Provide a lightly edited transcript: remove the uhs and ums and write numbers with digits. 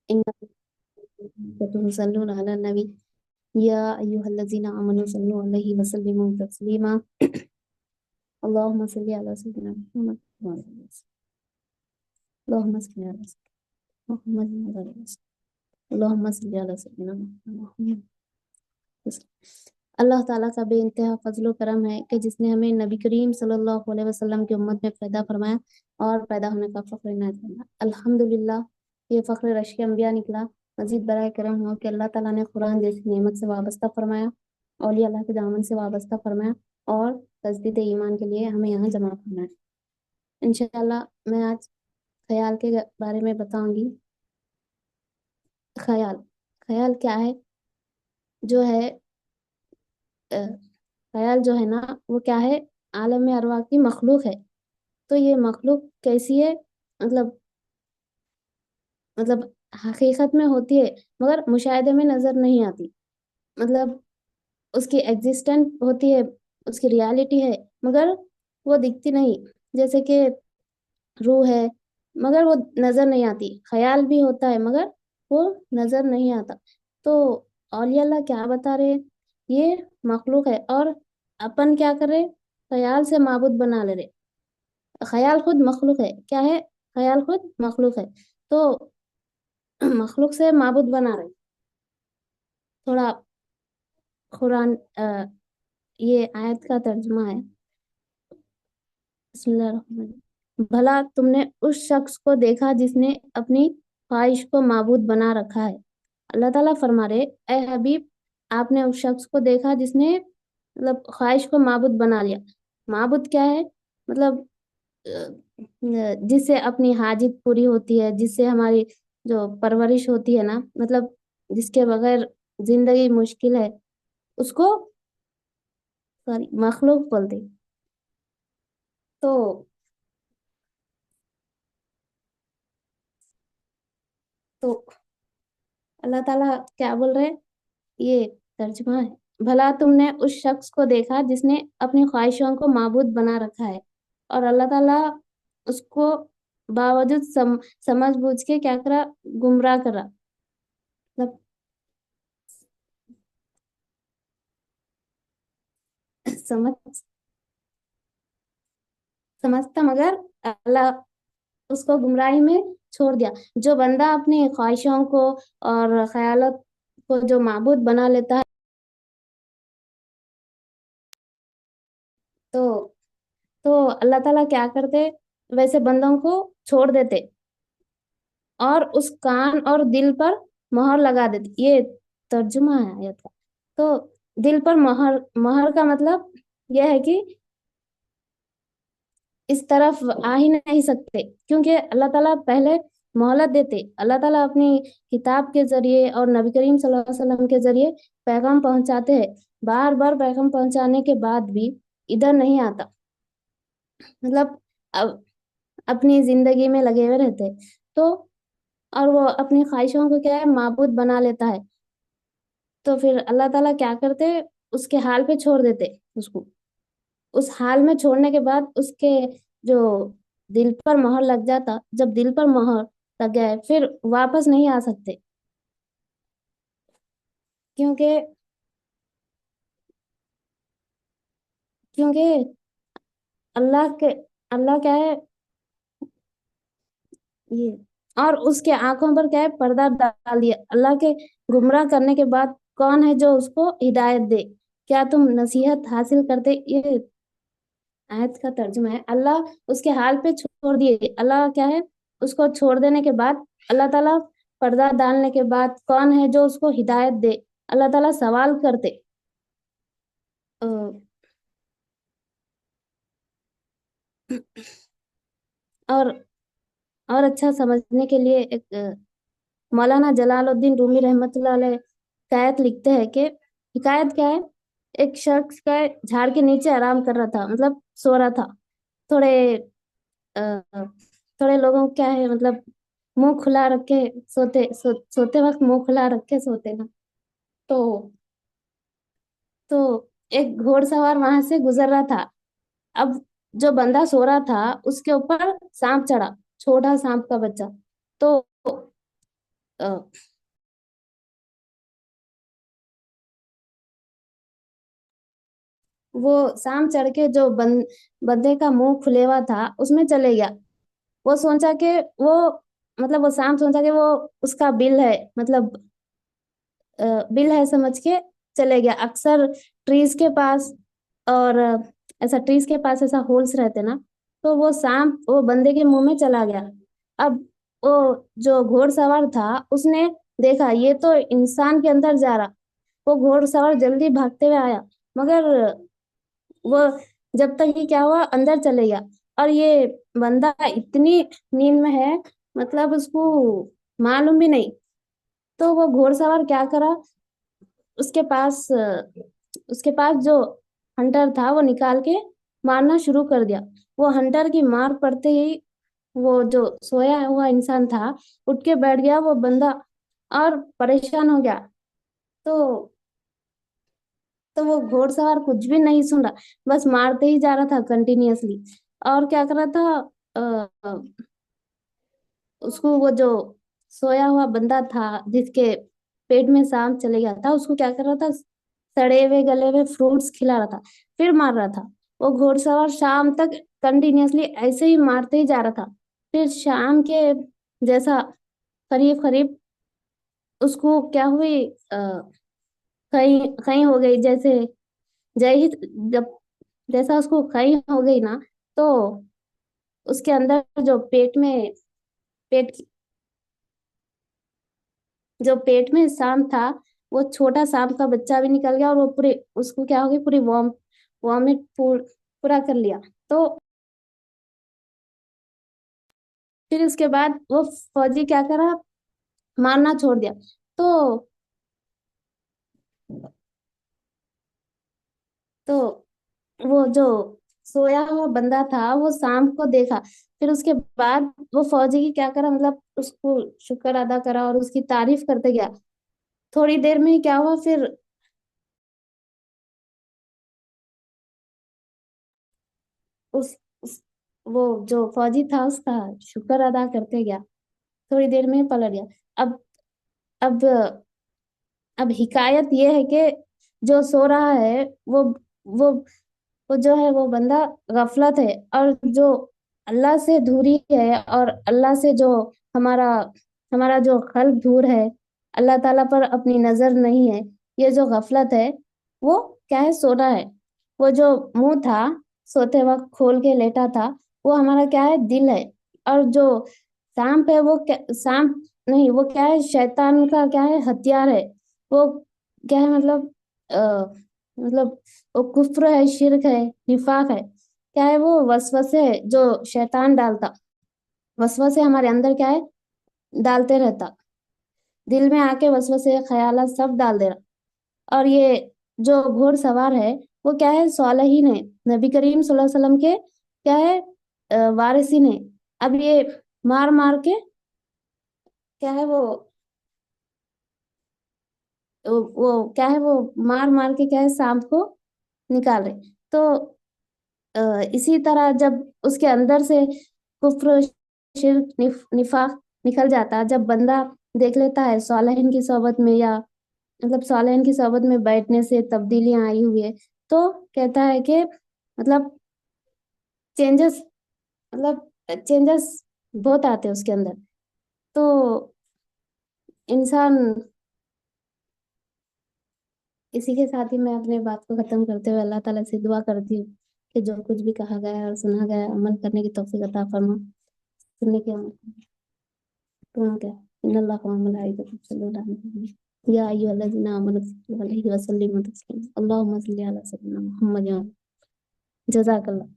إن صلوا على النبي يا أيها الذين آمنوا صلوا عليه وسلموا تسليما اللهم صل على سيدنا محمد وعلى آله وسلم. اللهم صل على سيدنا محمد وعلى آله وسلم. اللهم صل على سيدنا محمد وسلم. अल्लाह ताला का बेइंतहा फजलो करम है कि जिसने हमें नबी करीम सल्लल्लाहु अलैहि वसल्लम की उम्मत में पैदा फरमाया और पैदा होने का फ़ख्र इनायत फरमाया। अल्हम्दुलिल्लाह, ये फ़ख्र रश्क अंबिया निकला। मज़ीद बराए करम हो कि अल्लाह ताला ने कुरान जैसी नेमत से वाबस्ता फरमाया, औलिया अल्लाह के दामन से वाबस्ता फरमाया और तजदीद ईमान के लिए हमें यहाँ जमा फरमाया। इंशाअल्लाह मैं आज ख्याल के बारे में बताऊंगी। ख्याल ख्याल क्या है? जो है ख्याल जो है ना, वो क्या है? आलम में अरवा की मखलूक है। तो ये मखलूक कैसी है? मतलब मतलब हकीकत में होती है मगर मुशाहिदे में नजर नहीं आती। मतलब उसकी एग्जिस्टेंट होती है, उसकी रियलिटी है, मगर वो दिखती नहीं। जैसे कि रूह है मगर वो नजर नहीं आती, ख्याल भी होता है मगर वो नजर नहीं आता। तो औलिया अल्लाह क्या बता रहे हैं? ये मखलूक है और अपन क्या कर रहे? ख्याल से माबूद बना ले रहे। ख्याल खुद मखलूक है। क्या है? ख्याल खुद मखलूक है। तो मखलूक से माबूद बना रहे। थोड़ा कुरान ये आयत का तर्जुमा है। बिस्मिल्लाहिर्रहमानिर्रहीम। भला तुमने उस शख्स को देखा जिसने अपनी ख्वाहिश को माबूद बना रखा है। अल्लाह ताला फरमा रहे, ए हबीब, आपने उस शख्स को देखा जिसने मतलब ख्वाहिश को माबूद बना लिया। माबूद क्या है? मतलब जिससे अपनी हाजित पूरी होती है, जिससे हमारी जो परवरिश होती है ना, मतलब जिसके बगैर जिंदगी मुश्किल है, उसको सॉरी मखलूक बोलते। तो तो अल्लाह ताला क्या बोल रहे हैं? ये तर्जुमा है। भला तुमने उस शख्स को देखा जिसने अपनी ख्वाहिशों को माबूद बना रखा है और अल्लाह ताला उसको बावजूद समझ बूझ के क्या करा? गुमराह करा। मतलब समझ समझता मगर अल्लाह उसको गुमराही में छोड़ दिया। जो बंदा अपनी ख्वाहिशों को और ख्यालों को जो माबूद बना लेता है, तो अल्लाह ताला क्या करते? वैसे बंदों को छोड़ देते और उस कान और दिल पर मोहर लगा देते। ये तर्जुमा है आयत का। तो दिल पर मोहर मोहर का मतलब यह है कि इस तरफ आ ही नहीं सकते, क्योंकि अल्लाह ताला पहले मोहलत देते। अल्लाह ताला अपनी किताब के जरिए और नबी करीम सल्लल्लाहु अलैहि वसल्लम के जरिए पैगाम पहुंचाते हैं। बार बार पैगाम पहुंचाने के बाद भी इधर नहीं आता। मतलब अब अपनी जिंदगी में लगे हुए रहते। तो और वो अपनी ख्वाहिशों को क्या है? माबूद बना लेता है। तो फिर अल्लाह ताला क्या करते? उसके हाल पे छोड़ देते उसको। उस हाल में छोड़ने के बाद उसके जो दिल पर मोहर लग जाता, जब दिल पर मोहर लग गया फिर वापस नहीं आ सकते। क्योंकि क्योंकि अल्लाह के अल्लाह क्या है ये, और उसके आंखों पर क्या है? पर्दा डाल दिया। अल्लाह के गुमराह करने के बाद कौन है जो उसको हिदायत दे? क्या तुम नसीहत हासिल करते? ये आयत का तर्जुमा है। अल्लाह उसके हाल पे छोड़ दिए। अल्लाह क्या है? उसको छोड़ देने के बाद अल्लाह ताला पर्दा डालने के बाद कौन है जो उसको हिदायत दे? अल्लाह ताला सवाल करते। अ, और अच्छा समझने के लिए एक मौलाना जलालुद्दीन रूमी रहमतुल्लाह अलैह हिकायत लिखते हैं कि हिकायत क्या है? एक शख्स का झाड़ के नीचे आराम कर रहा था, मतलब सो रहा था। थोड़े अ, थोड़े लोगों को क्या है, मतलब मुंह खुला रख के सोते वक्त मुंह खुला रख के सोते ना। तो एक घोड़सवार वहां से गुजर रहा था। अब जो बंदा सो रहा था उसके ऊपर सांप चढ़ा, छोटा सांप का बच्चा। तो वो शाम चढ़ के जो बंदे का मुंह खुले हुआ था उसमें चले गया। वो सोचा कि वो मतलब वो शाम सोचा कि वो उसका बिल है, मतलब बिल है समझ के चले गया। अक्सर ट्रीज के पास और ऐसा ट्रीज के पास ऐसा होल्स रहते ना, तो वो सांप वो बंदे के मुंह में चला गया। अब वो जो घोड़सवार था उसने देखा ये तो इंसान के अंदर जा रहा। वो घोड़सवार जल्दी भागते हुए आया, मगर वो जब तक ये क्या हुआ अंदर चले गया। और ये बंदा इतनी नींद में है, मतलब उसको मालूम भी नहीं। तो वो घोड़सवार क्या करा, उसके पास उसके पास जो हंटर था वो निकाल के मारना शुरू कर दिया। वो हंटर की मार पड़ते ही वो जो सोया हुआ इंसान था उठ के बैठ गया वो बंदा, और परेशान हो गया। तो वो घोड़सवार कुछ भी नहीं सुन रहा, बस मारते ही जा रहा था कंटिन्यूअसली। और क्या कर रहा था, उसको वो जो सोया हुआ बंदा था जिसके पेट में सांप चले गया था उसको क्या कर रहा था, सड़े हुए गले हुए फ्रूट्स खिला रहा था, फिर मार रहा था। वो घोड़सवार शाम तक कंटिन्यूअसली ऐसे ही मारते ही जा रहा था। फिर शाम के जैसा करीब करीब उसको क्या हुई, कहीं कहीं हो गई जैसे, जय ही जब जैसा उसको कहीं हो गई ना, तो उसके अंदर जो पेट पेट में सांप था, वो छोटा सांप का बच्चा भी निकल गया, और वो पूरे उसको क्या हो गई पूरी वॉमिट पूरा कर लिया। तो फिर उसके बाद वो फौजी क्या करा, मारना छोड़ दिया। तो तो वो जो सोया हुआ बंदा था वो सांप को देखा। फिर उसके बाद वो फौजी की क्या करा, मतलब उसको शुक्र अदा करा और उसकी तारीफ करते गया। थोड़ी देर में ही क्या हुआ, फिर उस वो जो फौजी था उसका शुक्र अदा करते गया, थोड़ी देर में ही पलट गया। अब अब अब हिकायत ये है कि जो सो रहा है वो वो जो है वो बंदा गफलत है, और जो अल्लाह से दूरी है, और अल्लाह से जो हमारा हमारा जो कल्ब दूर है, अल्लाह ताला पर अपनी नजर नहीं है, ये जो गफलत है वो क्या है, सोना है। वो जो मुंह था सोते वक्त खोल के लेटा था, वो हमारा क्या है, दिल है। और जो सांप है वो क्या, सांप नहीं, वो क्या है, शैतान का क्या है, हथियार है। वो क्या है, मतलब वो कुफ्र है, शिर्क है, निफाक है। क्या है, वो वसवसे है जो शैतान डालता, वसवसे हमारे अंदर क्या है, डालते रहता। दिल में आके वसवसे ख्यालात सब डाल दे रहा। और ये जो घोड़सवार है वो क्या है, सालेहीन है, नबी करीम सल्लल्लाहु अलैहि वसल्लम के क्या है, वारिसीन है। अब ये मार मार के क्या है वो क्या है, वो मार मार के क्या है, सांप को निकाल रहे। तो इसी तरह जब उसके अंदर से कुफ्र, शिर्क, निफाक निकल जाता, जब बंदा देख लेता है सालेहीन की सोबत में, या मतलब सालेहीन की सोबत में बैठने से तब्दीलियां आई हुई है, तो कहता है कि मतलब चेंजेस, मतलब चेंजेस बहुत आते हैं उसके अंदर। तो इंसान, इसी के साथ ही मैं अपने बात को खत्म करते हुए अल्लाह ताला से दुआ करती हूँ कि जो कुछ भी कहा गया है और सुना गया है अमल करने की तौफीक अता फरमा। सुनने के तुम क्या, इन्नल्लाह व मलाइकतहु यसल्लूना अलन नबी या अय्युहल्लज़ीना आमनू सल्लु अलैहि व सल्लिमू तस्लीमा अल्लाहुम्मा सल्लि अला सय्यिदिना मुहम्मद। जज़ाकल्लाह।